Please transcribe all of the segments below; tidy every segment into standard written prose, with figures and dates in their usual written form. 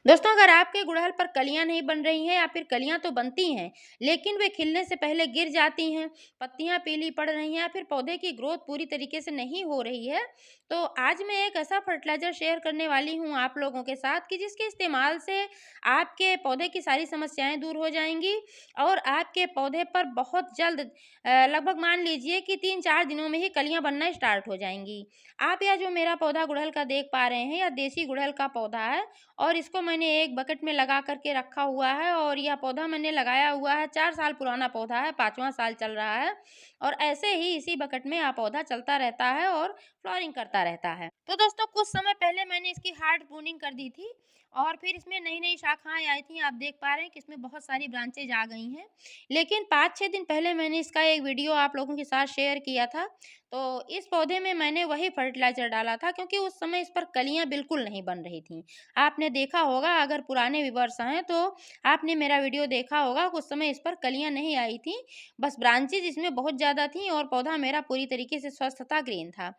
दोस्तों, अगर आपके गुड़हल पर कलियां नहीं बन रही हैं या फिर कलियां तो बनती हैं लेकिन वे खिलने से पहले गिर जाती हैं, पत्तियां पीली पड़ रही हैं या फिर पौधे की ग्रोथ पूरी तरीके से नहीं हो रही है, तो आज मैं एक ऐसा फर्टिलाइजर शेयर करने वाली हूं आप लोगों के साथ कि जिसके इस्तेमाल से आपके पौधे की सारी समस्याएं दूर हो जाएंगी और आपके पौधे पर बहुत जल्द लगभग मान लीजिए कि 3-4 दिनों में ही कलियां बनना स्टार्ट हो जाएंगी। आप यह जो मेरा पौधा गुड़हल का देख पा रहे हैं, यह देसी गुड़हल का पौधा है और इसको मैंने एक बकेट में लगा करके रखा हुआ है और यह पौधा मैंने लगाया हुआ है, 4 साल पुराना पौधा है, 5वां साल चल रहा है और ऐसे ही इसी बकेट में यह पौधा चलता रहता है और फ्लावरिंग करता रहता है। तो दोस्तों, कुछ समय पहले मैंने इसकी हार्ड प्रूनिंग कर दी थी और फिर इसमें नई-नई शाखाएँ आई थी। आप देख पा रहे हैं कि इसमें बहुत सारी ब्रांचेज आ गई हैं। लेकिन 5-6 दिन पहले मैंने इसका एक वीडियो आप लोगों के साथ शेयर किया था। तो इस पौधे में मैंने वही फर्टिलाइज़र डाला था क्योंकि उस समय इस पर कलियाँ बिल्कुल नहीं बन रही थीं। आपने देखा होगा, अगर पुराने व्यूअर्स हैं तो आपने मेरा वीडियो देखा होगा, उस समय इस पर कलियां नहीं आई थी, बस ब्रांचेज इसमें बहुत ज़्यादा थी और पौधा मेरा पूरी तरीके से स्वस्थ था, ग्रीन था।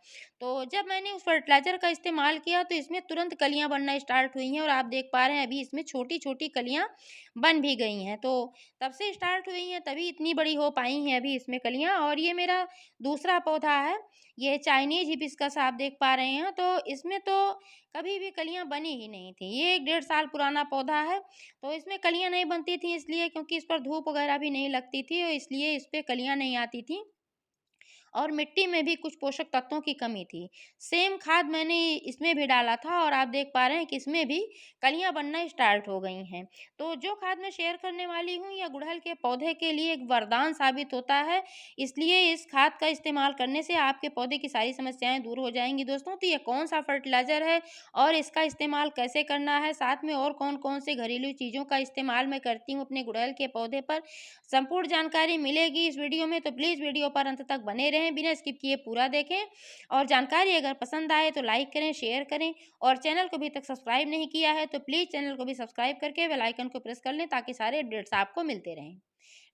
तो जब मैंने उस फर्टिलाइज़र का इस्तेमाल किया तो इसमें तुरंत कलियां बनना स्टार्ट हुई हैं और आप देख पा रहे हैं अभी इसमें छोटी-छोटी कलियां बन भी गई हैं। तो तब से स्टार्ट हुई हैं, तभी इतनी बड़ी हो पाई हैं अभी इसमें कलियां। और ये मेरा दूसरा पौधा है, ये चाइनीज़ हिबिस्कस आप देख पा रहे हैं, तो इसमें तो कभी भी कलियां बनी ही नहीं थी। ये 1 डेढ़ साल पुराना पौधा है, तो इसमें कलियां नहीं बनती थी इसलिए क्योंकि इस पर धूप वगैरह भी नहीं लगती थी और इसलिए इस पे कलियां नहीं आती थी और मिट्टी में भी कुछ पोषक तत्वों की कमी थी। सेम खाद मैंने इसमें भी डाला था और आप देख पा रहे हैं कि इसमें भी कलियां बनना स्टार्ट हो गई हैं। तो जो खाद मैं शेयर करने वाली हूँ, यह गुड़हल के पौधे के लिए एक वरदान साबित होता है, इसलिए इस खाद का इस्तेमाल करने से आपके पौधे की सारी समस्याएं दूर हो जाएंगी। दोस्तों, तो ये कौन सा फर्टिलाइजर है और इसका इस्तेमाल कैसे करना है, साथ में और कौन कौन से घरेलू चीज़ों का इस्तेमाल मैं करती हूँ अपने गुड़हल के पौधे पर, संपूर्ण जानकारी मिलेगी इस वीडियो में। तो प्लीज़ वीडियो पर अंत तक बने रहें, बिना स्किप किए पूरा देखें और जानकारी अगर पसंद आए तो लाइक करें, शेयर करें और चैनल को अभी तक सब्सक्राइब नहीं किया है तो प्लीज़ चैनल को भी सब्सक्राइब करके बेल आइकन को प्रेस कर लें ताकि सारे अपडेट्स आपको मिलते रहें।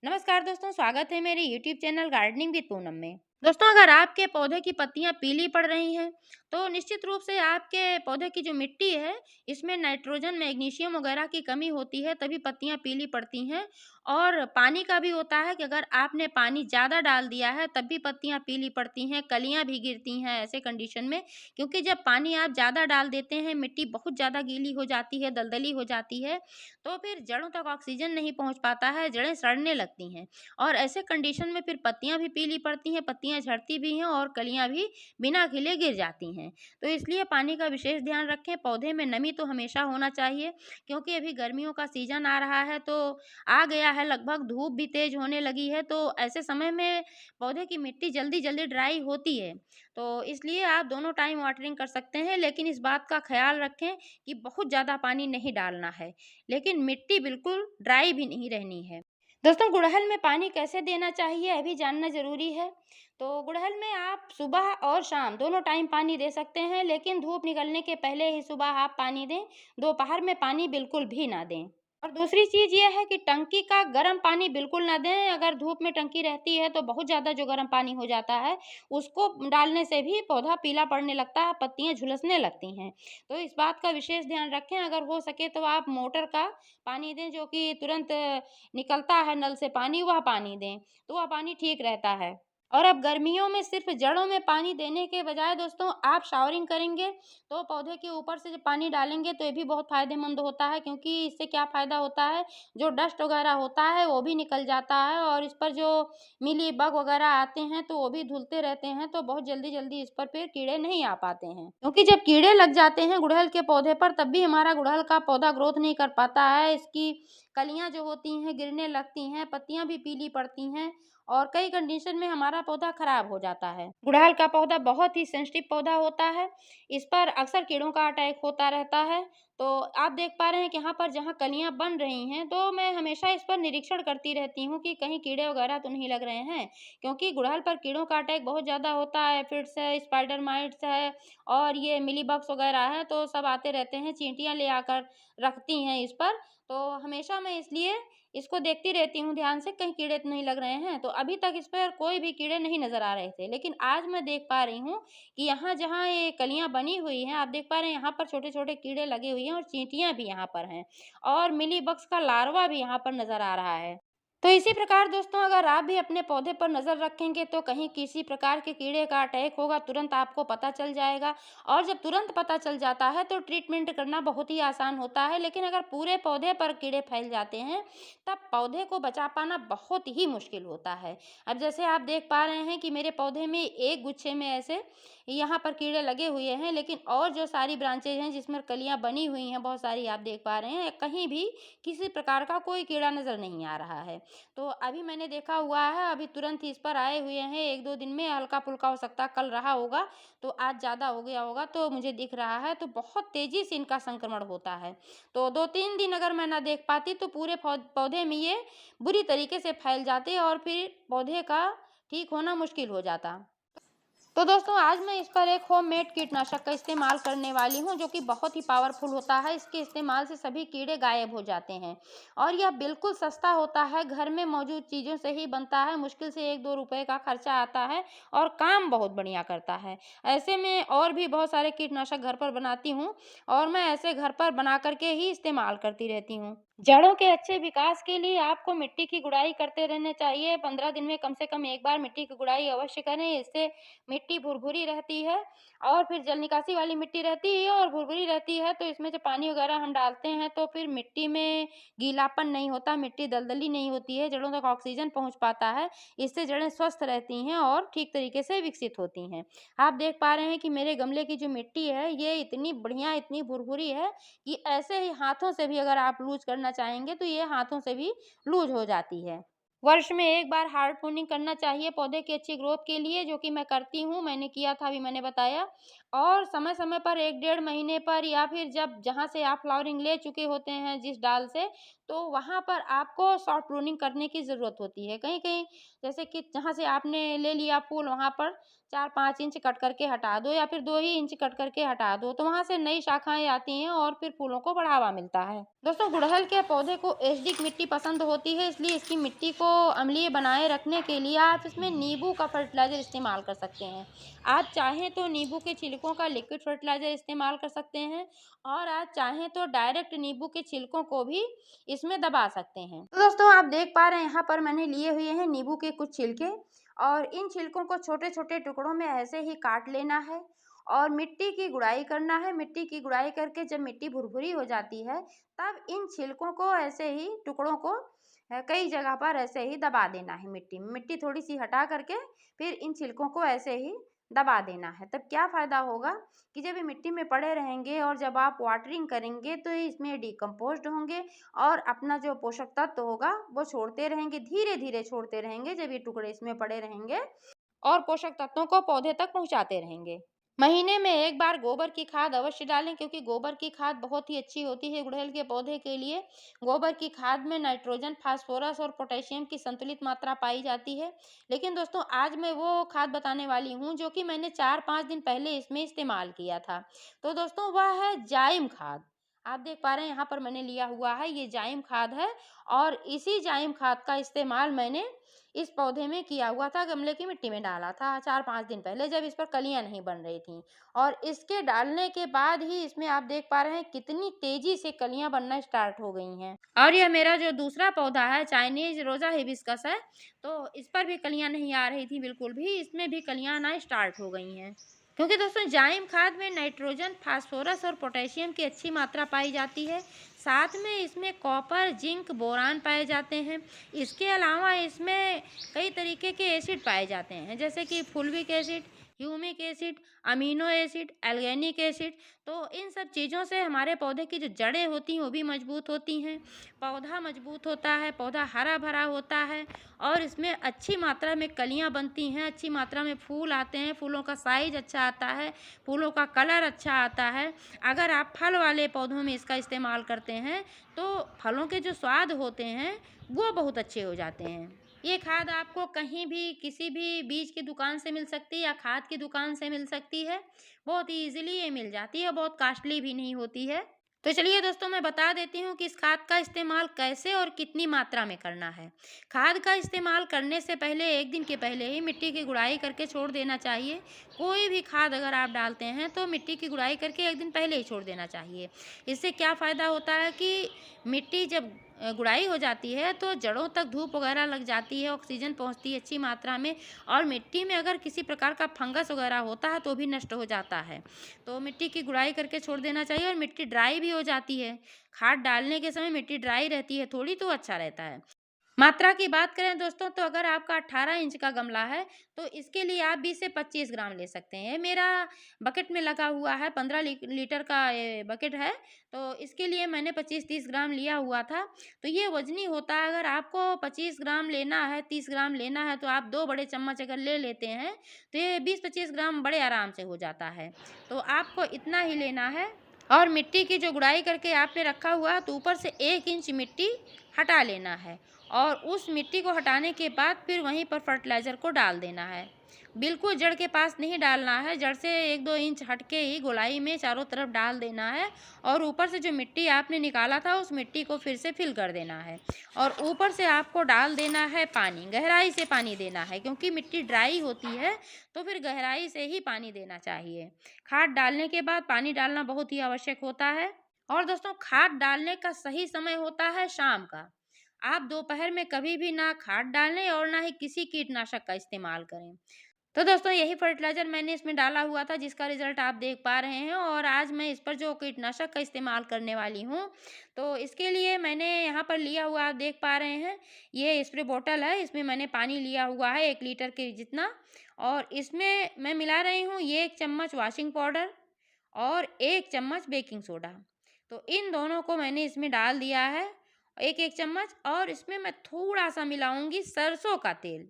नमस्कार दोस्तों, स्वागत है मेरे YouTube channel gardening with Poonam में। दोस्तों, अगर आपके पौधे की पत्तियां पीली पड़ रही हैं तो निश्चित रूप से आपके पौधे की जो मिट्टी है, इसमें नाइट्रोजन, मैग्नीशियम वगैरह की कमी होती है, तभी पत्तियां पीली पड़ती हैं। और पानी का भी होता है कि अगर आपने पानी ज़्यादा डाल दिया है तब भी पत्तियां पीली पड़ती हैं, कलियां भी गिरती हैं ऐसे कंडीशन में, क्योंकि जब पानी आप ज़्यादा डाल देते हैं, मिट्टी बहुत ज़्यादा गीली हो जाती है, दलदली हो जाती है, तो फिर जड़ों तक ऑक्सीजन नहीं पहुंच पाता है, जड़ें सड़ने लगती हैं और ऐसे कंडीशन में फिर पत्तियां भी पीली पड़ती हैं, पत्तियां झड़ती भी हैं और कलियां भी बिना खिले गिर जाती हैं। तो इसलिए पानी का विशेष ध्यान रखें। पौधे में नमी तो हमेशा होना चाहिए क्योंकि अभी गर्मियों का सीजन आ रहा है, तो आ गया है लगभग, धूप भी तेज होने लगी है, तो ऐसे समय में पौधे की मिट्टी जल्दी जल्दी ड्राई होती है। तो इसलिए आप दोनों टाइम वाटरिंग कर सकते हैं, लेकिन इस बात का ख्याल रखें कि बहुत ज़्यादा पानी नहीं डालना है, लेकिन मिट्टी बिल्कुल ड्राई भी नहीं रहनी है। दोस्तों, गुड़हल में पानी कैसे देना चाहिए अभी जानना ज़रूरी है। तो गुड़हल में आप सुबह और शाम दोनों टाइम पानी दे सकते हैं, लेकिन धूप निकलने के पहले ही सुबह आप पानी दें, दोपहर में पानी बिल्कुल भी ना दें। और दूसरी चीज़ ये है कि टंकी का गर्म पानी बिल्कुल ना दें। अगर धूप में टंकी रहती है तो बहुत ज़्यादा जो गर्म पानी हो जाता है, उसको डालने से भी पौधा पीला पड़ने लगता है, पत्तियाँ झुलसने लगती हैं। तो इस बात का विशेष ध्यान रखें। अगर हो सके तो आप मोटर का पानी दें, जो कि तुरंत निकलता है नल से पानी, वह पानी दें, तो वह पानी ठीक रहता है। और अब गर्मियों में सिर्फ जड़ों में पानी देने के बजाय दोस्तों, आप शावरिंग करेंगे तो पौधे के ऊपर से जब पानी डालेंगे तो ये भी बहुत फायदेमंद होता है, क्योंकि इससे क्या फ़ायदा होता है, जो डस्ट वगैरह होता है वो भी निकल जाता है और इस पर जो मिली बग वगैरह आते हैं तो वो भी धुलते रहते हैं, तो बहुत जल्दी जल्दी इस पर फिर कीड़े नहीं आ पाते हैं। क्योंकि जब कीड़े लग जाते हैं गुड़हल के पौधे पर तब भी हमारा गुड़हल का पौधा ग्रोथ नहीं कर पाता है। इसकी कलियां जो होती हैं गिरने लगती हैं, पत्तियां भी पीली पड़ती हैं और कई कंडीशन में हमारा पौधा खराब हो जाता है। गुड़हल का पौधा बहुत ही सेंसिटिव पौधा होता है, इस पर अक्सर कीड़ों का अटैक होता रहता है। तो आप देख पा रहे हैं कि यहाँ पर जहाँ कलियां बन रही हैं, तो मैं हमेशा इस पर निरीक्षण करती रहती हूँ कि कहीं कीड़े वगैरह तो नहीं लग रहे हैं, क्योंकि गुड़हल पर कीड़ों का अटैक बहुत ज़्यादा होता है। फिट्स है, स्पाइडर माइट्स है और ये मिलीबग्स वगैरह है, तो सब आते रहते हैं, चींटियाँ ले आकर रखती हैं इस पर। तो हमेशा मैं इसलिए इसको देखती रहती हूँ ध्यान से, कहीं कीड़े तो नहीं लग रहे हैं। तो अभी तक इस पर कोई भी कीड़े नहीं नज़र आ रहे थे, लेकिन आज मैं देख पा रही हूँ कि यहाँ जहाँ ये कलियाँ बनी हुई हैं, आप देख पा रहे हैं यहाँ पर छोटे-छोटे कीड़े लगे हुए हैं और चींटियाँ भी यहाँ पर हैं और मिली बग्स का लार्वा भी यहाँ पर नज़र आ रहा है। तो इसी प्रकार दोस्तों अगर आप भी अपने पौधे पर नज़र रखेंगे तो कहीं किसी प्रकार के कीड़े का अटैक होगा तुरंत आपको पता चल जाएगा और जब तुरंत पता चल जाता है तो ट्रीटमेंट करना बहुत ही आसान होता है। लेकिन अगर पूरे पौधे पर कीड़े फैल जाते हैं तब पौधे को बचा पाना बहुत ही मुश्किल होता है। अब जैसे आप देख पा रहे हैं कि मेरे पौधे में एक गुच्छे में ऐसे यहाँ पर कीड़े लगे हुए हैं, लेकिन और जो सारी ब्रांचेज हैं जिसमें कलियां बनी हुई हैं बहुत सारी आप देख पा रहे हैं, कहीं भी किसी प्रकार का कोई कीड़ा नज़र नहीं आ रहा है। तो अभी मैंने देखा हुआ है, अभी तुरंत ही इस पर आए हुए हैं, 1-2 दिन में हल्का-फुल्का हो सकता है कल रहा होगा, तो आज ज़्यादा हो गया होगा तो मुझे दिख रहा है, तो बहुत तेज़ी से इनका संक्रमण होता है। तो 2-3 दिन अगर मैं ना देख पाती तो पूरे पौधे में ये बुरी तरीके से फैल जाते और फिर पौधे का ठीक होना मुश्किल हो जाता। तो दोस्तों आज मैं इस पर एक होममेड कीटनाशक का इस्तेमाल करने वाली हूँ जो कि बहुत ही पावरफुल होता है। इसके इस्तेमाल से सभी कीड़े गायब हो जाते हैं और यह बिल्कुल सस्ता होता है, घर में मौजूद चीज़ों से ही बनता है, मुश्किल से 1-2 रुपए का खर्चा आता है और काम बहुत बढ़िया करता है। ऐसे में और भी बहुत सारे कीटनाशक घर पर बनाती हूँ और मैं ऐसे घर पर बना करके ही इस्तेमाल करती रहती हूँ। जड़ों के अच्छे विकास के लिए आपको मिट्टी की गुड़ाई करते रहना चाहिए। 15 दिन में कम से कम एक बार मिट्टी की गुड़ाई अवश्य करें, इससे मिट्टी भुरभुरी रहती है और फिर जल निकासी वाली मिट्टी रहती है और भुरभुरी रहती है तो इसमें जब पानी वगैरह हम डालते हैं तो फिर मिट्टी में गीलापन नहीं होता, मिट्टी दलदली नहीं होती है, जड़ों तक ऑक्सीजन पहुंच पाता है। इससे जड़ें स्वस्थ रहती हैं और ठीक तरीके से विकसित होती हैं। आप देख पा रहे हैं कि मेरे गमले की जो मिट्टी है ये इतनी बढ़िया, इतनी भुरभुरी है कि ऐसे ही हाथों से भी अगर आप लूज करना चाहेंगे तो ये हाथों से भी लूज हो जाती है। वर्ष में एक बार हार्ड प्रूनिंग करना चाहिए पौधे की अच्छी ग्रोथ के लिए, जो कि मैं करती हूँ, मैंने किया था, अभी मैंने बताया। और समय समय पर 1-1.5 महीने पर या फिर जब जहाँ से आप फ्लावरिंग ले चुके होते हैं जिस डाल से, तो वहाँ पर आपको सॉफ्ट प्रूनिंग करने की ज़रूरत होती है। कहीं कहीं जैसे कि जहाँ से आपने ले लिया फूल वहाँ पर 4-5 इंच कट करके हटा दो या फिर 2 ही इंच कट करके हटा दो, तो वहाँ से नई शाखाएं आती हैं और फिर फूलों को बढ़ावा मिलता है। दोस्तों गुड़हल के पौधे को एसिडिक मिट्टी पसंद होती है, इसलिए इसकी मिट्टी को अम्लीय बनाए रखने के लिए आप इसमें नींबू का फर्टिलाइजर इस्तेमाल कर सकते हैं। आप चाहें तो नींबू के छिलकों का लिक्विड फर्टिलाइजर इस्तेमाल कर सकते हैं और आप चाहें तो डायरेक्ट नींबू के छिलकों को भी इसमें दबा सकते हैं। तो दोस्तों आप देख पा रहे हैं यहाँ पर मैंने लिए हुए हैं नींबू के कुछ छिलके और इन छिलकों को छोटे छोटे टुकड़ों में ऐसे ही काट लेना है और मिट्टी की गुड़ाई करना है। मिट्टी की गुड़ाई करके जब मिट्टी भुरभुरी हो जाती है तब इन छिलकों को ऐसे ही टुकड़ों को कई जगह पर ऐसे ही दबा देना है मिट्टी में। मिट्टी थोड़ी सी हटा करके फिर इन छिलकों को ऐसे ही दबा देना है। तब क्या फ़ायदा होगा कि जब ये मिट्टी में पड़े रहेंगे और जब आप वाटरिंग करेंगे तो इसमें डिकम्पोज्ड होंगे और अपना जो पोषक तत्व होगा वो छोड़ते रहेंगे, धीरे धीरे छोड़ते रहेंगे जब ये टुकड़े इसमें पड़े रहेंगे और पोषक तत्वों को पौधे तक पहुंचाते रहेंगे। महीने में एक बार गोबर की खाद अवश्य डालें क्योंकि गोबर की खाद बहुत ही अच्छी होती है गुड़हल के पौधे के लिए। गोबर की खाद में नाइट्रोजन, फास्फोरस और पोटेशियम की संतुलित मात्रा पाई जाती है। लेकिन दोस्तों आज मैं वो खाद बताने वाली हूँ जो कि मैंने 4-5 दिन पहले इसमें इस्तेमाल किया था। तो दोस्तों वह है जाइम खाद। आप देख पा रहे हैं यहाँ पर मैंने लिया हुआ है, ये जाइम खाद है और इसी जाइम खाद का इस्तेमाल मैंने इस पौधे में किया हुआ था, गमले की मिट्टी में डाला था 4-5 दिन पहले जब इस पर कलियां नहीं बन रही थी और इसके डालने के बाद ही इसमें आप देख पा रहे हैं कितनी तेजी से कलियां बनना स्टार्ट हो गई हैं। और यह मेरा जो दूसरा पौधा है चाइनीज रोजा हिबिस्कस है, तो इस पर भी कलियां नहीं आ रही थी बिल्कुल भी, इसमें भी कलियां आना स्टार्ट हो गई हैं। क्योंकि दोस्तों जाइम खाद में नाइट्रोजन, फास्फोरस और पोटेशियम की अच्छी मात्रा पाई जाती है। साथ में इसमें कॉपर, जिंक, बोरान पाए जाते हैं। इसके अलावा इसमें कई तरीके के एसिड पाए जाते हैं जैसे कि fulvic acid, humic acid, amino acid, alginic acid. तो इन सब चीज़ों से हमारे पौधे की जो जड़ें होती हैं वो भी मजबूत होती हैं, पौधा मजबूत होता है, पौधा हरा भरा होता है और इसमें अच्छी मात्रा में कलियां बनती हैं, अच्छी मात्रा में फूल आते हैं, फूलों का साइज अच्छा आता है, फूलों का कलर अच्छा आता है। अगर आप फल वाले पौधों में इसका इस्तेमाल करते हैं तो फलों के जो स्वाद होते हैं वो बहुत अच्छे हो जाते हैं। ये खाद आपको कहीं भी किसी भी बीज की दुकान से मिल सकती है या खाद की दुकान से मिल सकती है, बहुत ही ईजिली ये मिल जाती है, बहुत कॉस्टली भी नहीं होती है। तो चलिए दोस्तों, मैं बता देती हूँ कि इस खाद का इस्तेमाल कैसे और कितनी मात्रा में करना है। खाद का इस्तेमाल करने से पहले 1 दिन के पहले ही मिट्टी की गुड़ाई करके छोड़ देना चाहिए। कोई भी खाद अगर आप डालते हैं तो मिट्टी की गुड़ाई करके 1 दिन पहले ही छोड़ देना चाहिए। इससे क्या फ़ायदा होता है कि मिट्टी जब गुड़ाई हो जाती है तो जड़ों तक धूप वगैरह लग जाती है, ऑक्सीजन पहुँचती है अच्छी मात्रा में, और मिट्टी में अगर किसी प्रकार का फंगस वगैरह होता है तो भी नष्ट हो जाता है। तो मिट्टी की गुड़ाई करके छोड़ देना चाहिए, और मिट्टी ड्राई भी हो जाती है। खाद डालने के समय मिट्टी ड्राई रहती है थोड़ी, तो अच्छा रहता है। मात्रा की बात करें दोस्तों, तो अगर आपका 18 इंच का गमला है तो इसके लिए आप 20 से 25 ग्राम ले सकते हैं। मेरा बकेट में लगा हुआ है, 15 लीटर का ये बकेट है, तो इसके लिए मैंने 25-30 ग्राम लिया हुआ था। तो ये वजनी होता है। अगर आपको 25 ग्राम लेना है, 30 ग्राम लेना है, तो आप 2 बड़े चम्मच अगर ले लेते हैं तो ये 20-25 ग्राम बड़े आराम से हो जाता है। तो आपको इतना ही लेना है। और मिट्टी की जो गुड़ाई करके आपने रखा हुआ है तो ऊपर से 1 इंच मिट्टी हटा लेना है, और उस मिट्टी को हटाने के बाद फिर वहीं पर फर्टिलाइज़र को डाल देना है। बिल्कुल जड़ के पास नहीं डालना है, जड़ से 1-2 इंच हट के ही गोलाई में चारों तरफ डाल देना है, और ऊपर से जो मिट्टी आपने निकाला था उस मिट्टी को फिर से फिल कर देना है। और ऊपर से आपको डाल देना है पानी, गहराई से पानी देना है, क्योंकि मिट्टी ड्राई होती है तो फिर गहराई से ही पानी देना चाहिए। खाद डालने के बाद पानी डालना बहुत ही आवश्यक होता है। और दोस्तों, खाद डालने का सही समय होता है शाम का। आप दोपहर में कभी भी ना खाद डालें और ना ही किसी कीटनाशक का इस्तेमाल करें। तो दोस्तों, यही फर्टिलाइज़र मैंने इसमें डाला हुआ था जिसका रिज़ल्ट आप देख पा रहे हैं, और आज मैं इस पर जो कीटनाशक का इस्तेमाल करने वाली हूँ, तो इसके लिए मैंने यहाँ पर लिया हुआ आप देख पा रहे हैं, ये स्प्रे बॉटल है। इसमें मैंने पानी लिया हुआ है 1 लीटर के जितना, और इसमें मैं मिला रही हूँ ये 1 चम्मच वॉशिंग पाउडर और 1 चम्मच बेकिंग सोडा। तो इन दोनों को मैंने इसमें डाल दिया है, 1-1 चम्मच, और इसमें मैं थोड़ा-सा मिलाऊँगी सरसों का तेल।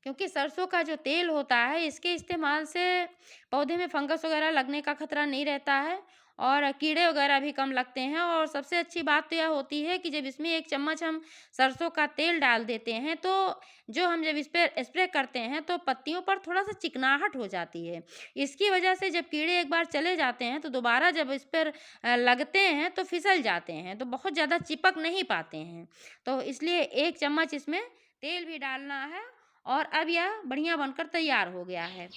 क्योंकि सरसों का जो तेल होता है इसके इस्तेमाल से पौधे में फंगस वगैरह लगने का खतरा नहीं रहता है, और कीड़े वगैरह भी कम लगते हैं। और सबसे अच्छी बात तो यह होती है कि जब इसमें 1 चम्मच हम सरसों का तेल डाल देते हैं तो जो हम जब इस पे स्प्रे करते हैं तो पत्तियों पर थोड़ा-सा चिकनाहट हो जाती है। इसकी वजह से जब कीड़े एक बार चले जाते हैं तो दोबारा जब इस पर लगते हैं तो फिसल जाते हैं, तो बहुत ज़्यादा चिपक नहीं पाते हैं। तो इसलिए 1 चम्मच इसमें तेल भी डालना है, और अब यह बढ़िया बनकर तैयार हो गया है।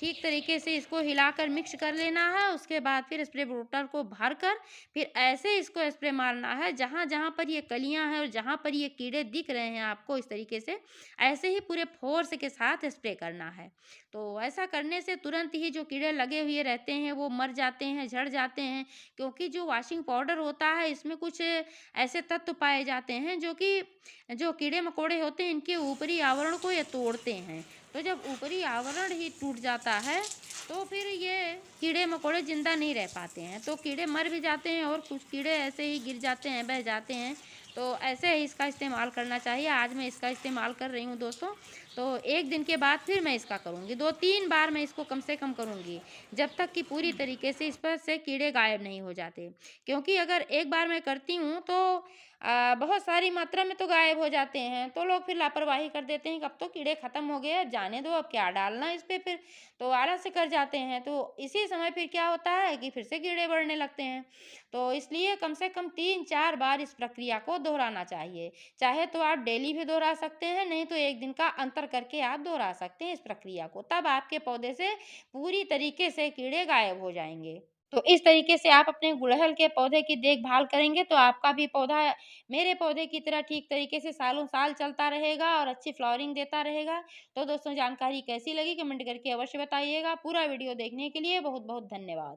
ठीक तरीके से इसको हिलाकर मिक्स कर लेना है। उसके बाद फिर स्प्रे बोतल को भरकर फिर ऐसे इसको स्प्रे मारना है, जहाँ-जहाँ पर ये कलियाँ हैं और जहाँ पर ये कीड़े दिख रहे हैं आपको इस तरीके से, ऐसे ही पूरे फ़ोर्स के साथ स्प्रे करना है। तो ऐसा करने से तुरंत ही जो कीड़े लगे हुए रहते हैं वो मर जाते हैं, झड़ जाते हैं, क्योंकि जो वॉशिंग पाउडर होता है इसमें कुछ ऐसे तत्व पाए जाते हैं जो कि जो कीड़े-मकोड़े होते हैं इनके ऊपरी आवरण को ये तोड़ते हैं। तो जब ऊपरी आवरण ही टूट जाता है तो फिर ये कीड़े-मकोड़े ज़िंदा नहीं रह पाते हैं। तो कीड़े मर भी जाते हैं और कुछ कीड़े ऐसे ही गिर जाते हैं, बह जाते हैं। तो ऐसे ही इसका इस्तेमाल करना चाहिए। आज मैं इसका इस्तेमाल कर रही हूँ दोस्तों। तो 1 दिन के बाद फिर मैं इसका करूँगी। 2-3 बार मैं इसको कम से कम करूँगी, जब तक कि पूरी तरीके से इस पर से कीड़े गायब नहीं हो जाते। क्योंकि अगर एक बार मैं करती हूँ तो बहुत सारी मात्रा में तो गायब हो जाते हैं, तो लोग फिर लापरवाही कर देते हैं कि अब तो कीड़े खत्म हो गए, अब जाने दो, अब क्या डालना इस पे फिर, तो आलस से कर जाते हैं। तो इसी समय फिर क्या होता है कि फिर से कीड़े बढ़ने लगते हैं। तो इसलिए कम से कम 3-4 बार इस प्रक्रिया को दोहराना चाहिए। चाहे तो आप डेली भी दोहरा सकते हैं, नहीं तो 1 दिन का अंतर करके आप दोहरा सकते हैं इस प्रक्रिया को। तब आपके पौधे से पूरी तरीके से कीड़े गायब हो जाएँगे। तो इस तरीके से आप अपने गुड़हल के पौधे की देखभाल करेंगे तो आपका भी पौधा मेरे पौधे की तरह ठीक तरीके से सालों-साल चलता रहेगा और अच्छी फ्लावरिंग देता रहेगा। तो दोस्तों, जानकारी कैसी लगी कमेंट करके अवश्य बताइएगा। पूरा वीडियो देखने के लिए बहुत-बहुत धन्यवाद।